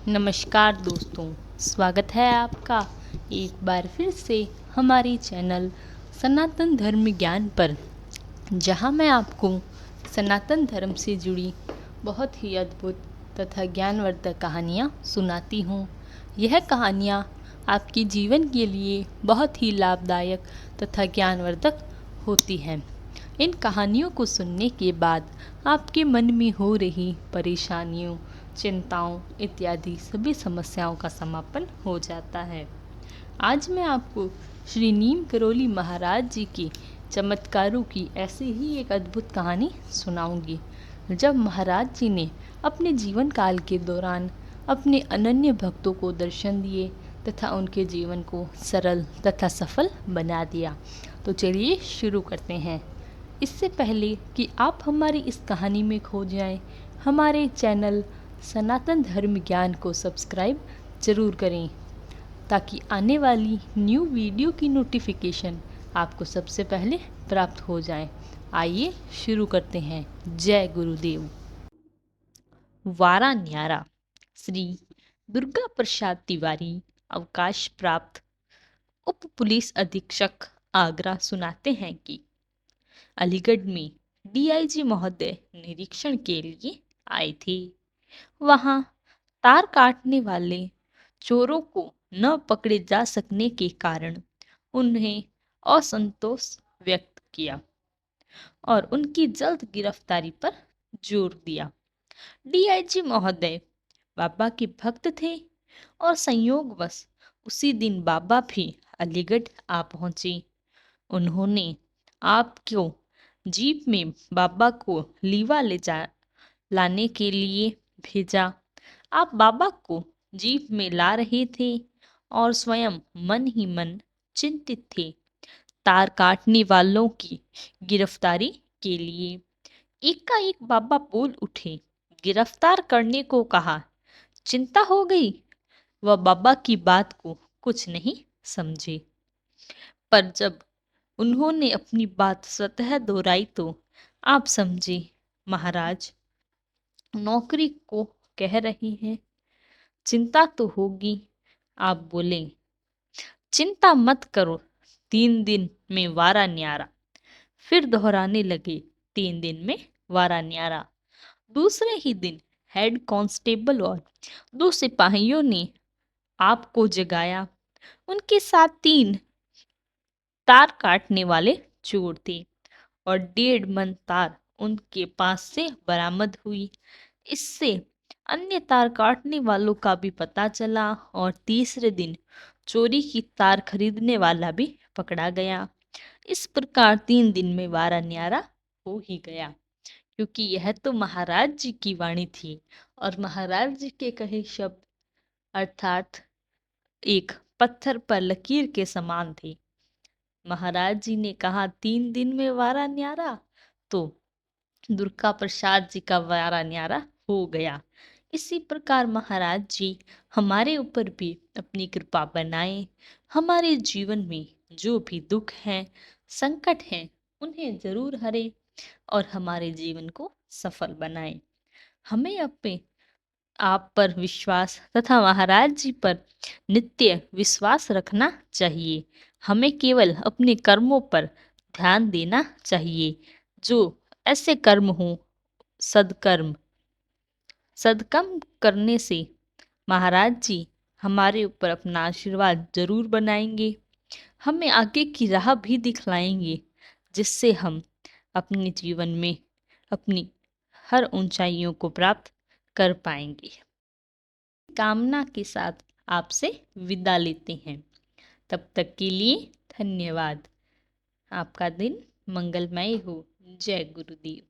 नमस्कार दोस्तों, स्वागत है आपका एक बार फिर से हमारी चैनल सनातन धर्म ज्ञान पर, जहां मैं आपको सनातन धर्म से जुड़ी बहुत ही अद्भुत तथा ज्ञानवर्धक कहानियां सुनाती हूं। यह कहानियां आपके जीवन के लिए बहुत ही लाभदायक तथा ज्ञानवर्धक होती हैं। इन कहानियों को सुनने के बाद आपके मन में हो रही परेशानियों, चिंताओं इत्यादि सभी समस्याओं का समापन हो जाता है। आज मैं आपको श्री नीम करोली महाराज जी के चमत्कारों की ऐसी ही एक अद्भुत कहानी सुनाऊंगी। जब महाराज जी ने अपने जीवन काल के दौरान अपने अनन्य भक्तों को दर्शन दिए तथा उनके जीवन को सरल तथा सफल बना दिया। तो चलिए शुरू करते हैं। इससे पहले कि आप हमारी इस कहानी में खो जाएं, हमारे चैनल सनातन धर्म ज्ञान को सब्सक्राइब ज़रूर करें ताकि आने वाली न्यू वीडियो की नोटिफिकेशन आपको सबसे पहले प्राप्त हो जाए। आइए शुरू करते हैं। जय गुरुदेव। वारा न्यारा। श्री दुर्गा प्रसाद तिवारी, अवकाश प्राप्त उप पुलिस अधीक्षक, आगरा, सुनाते हैं कि अलीगढ़ में डीआईजी महोदय निरीक्षण के लिए आए थे। वहां तार काटने वाले चोरों को न पकड़े जा सकने के कारण उन्हें असंतोष व्यक्त किया और उनकी जल्द गिरफ्तारी पर जोर दिया। डीआईजी महोदय बाबा के भक्त थे और संयोगवश उसी दिन बाबा भी अलीगढ़ आ पहुंचे। उन्होंने आपको जीप में बाबा को लीवा लाने के लिए भेजा। आप बाबा को जीप में ला रहे थे और स्वयं मन ही मन चिंतित थे तार काटने वालों की गिरफ्तारी के लिए। एकाएक बाबा बोल उठे, गिरफ्तार करने को कहा, चिंता हो गई। वह बाबा की बात को कुछ नहीं समझे, पर जब उन्होंने अपनी बात स्वतः दोहराई तो आप समझे महाराज नौकरी को कह रहे हैं, चिंता तो होगी। आप बोले, चिंता मत करो, 3 दिन में वारा न्यारा। फिर दोहराने लगे, 3 दिन में वारा न्यारा। दूसरे ही दिन हेड कांस्टेबल और 2 सिपाहियों ने आपको जगाया। उनके साथ 3 तार काटने वाले चोर थे और 1.5 मन तार उनके पास से बरामद हुई। इससे अन्य तार काटने वालों का भी पता चला और तीसरे दिन चोरी की तार खरीदने वाला भी पकड़ा गया। इस प्रकार 3 दिन में वारा न्यारा हो ही गया, क्योंकि यह तो महाराज जी की वाणी थी और महाराज जी के कहे शब्द अर्थात एक पत्थर पर लकीर के समान थे। महाराज जी ने कहा 3 दिन में वारा न्यारा, तो दुर्गा प्रसाद जी का वारा न्यारा हो गया। इसी प्रकार महाराज जी हमारे ऊपर भी अपनी कृपा बनाए, हमारे जीवन में जो भी दुख हैं, संकट हैं, उन्हें जरूर हरे और हमारे जीवन को सफल बनाए। हमें अपने आप पर विश्वास तथा महाराज जी पर नित्य विश्वास रखना चाहिए। हमें केवल अपने कर्मों पर ध्यान देना चाहिए, जो ऐसे कर्म हों सदकर्म। सदकर्म करने से महाराज जी हमारे ऊपर अपना आशीर्वाद जरूर बनाएंगे, हमें आगे की राह भी दिखलाएंगे, जिससे हम अपने जीवन में अपनी हर ऊंचाइयों को प्राप्त कर पाएंगे। कामना के साथ आपसे विदा लेते हैं। तब तक के लिए धन्यवाद। आपका दिन मंगलमय हो। जय गुरुदेव।